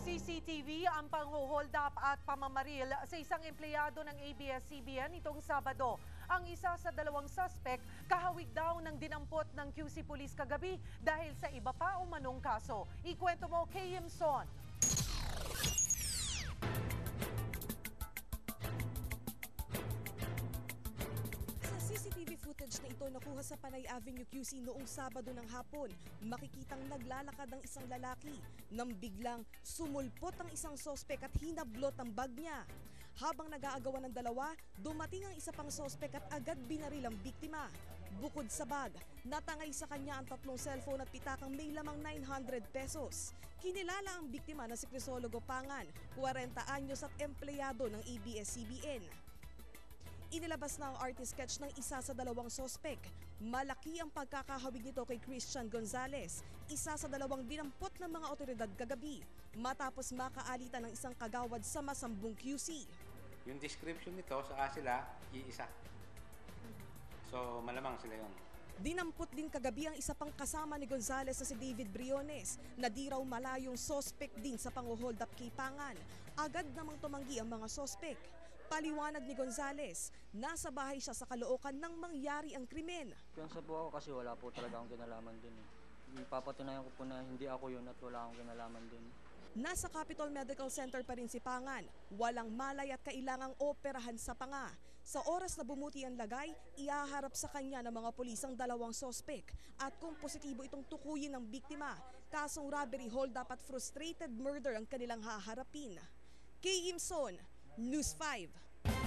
CCTV ang pangho-hold up at pamamaril sa isang empleyado ng ABS-CBN itong Sabado. Ang isa sa dalawang suspect kahawig daw ng dinampot ng QC Police kagabi dahil sa iba pa umanong kaso. Ikwento mo kay Yimson. CCTV footage na ito nakuha sa Panay Avenue QC noong Sabado ng hapon. Makikitang naglalakad ang isang lalaki nang biglang sumulpot ang isang sospek at hinablot ang bag niya. Habang nag-aagawan ng dalawa, dumating ang isa pang sospek at agad binaril ang biktima. Bukod sa bag, natangay sa kanya ang 3 cellphone at pitakang may lamang 900 pesos. Kinilala ang biktima na si Crisologo Pangan, 40 anyos at empleyado ng ABS-CBN. Inilabas na ang artist sketch ng isa sa dalawang sospek. Malaki ang pagkakahawig nito kay Christian Gonzales, isa sa dalawang dinampot ng mga otoridad kagabi, matapos makaalitan ng isang kagawad sa Masambong QC. Yung description nito sa sila, iisa. So malamang sila yun. Dinampot din kagabi ang isa pang kasama ni Gonzales na si David Briones na di raw malayong sospek din sa pang-hold up kay Pangan. Agad namang tumanggi ang mga sospek. Paliwanag ni Gonzales, nasa bahay siya sa Caloocan nang mangyari ang krimen. Piyansa po ako kasi wala po talaga akong kinalaman dun. Ipapatunayan ko po na hindi ako yun at wala akong kinalaman dun. Nasa Capitol Medical Center pa rin si Pangan. Walang malay at kailangang operahan sa panga. Sa oras na bumuti ang lagay, ihaharap sa kanya ng mga pulis ang dalawang sospek. At kung positibo itong tukuyin ng biktima, kasong robbery, hold up at frustrated murder ang kanilang haharapin. Kay Yimson, News 5.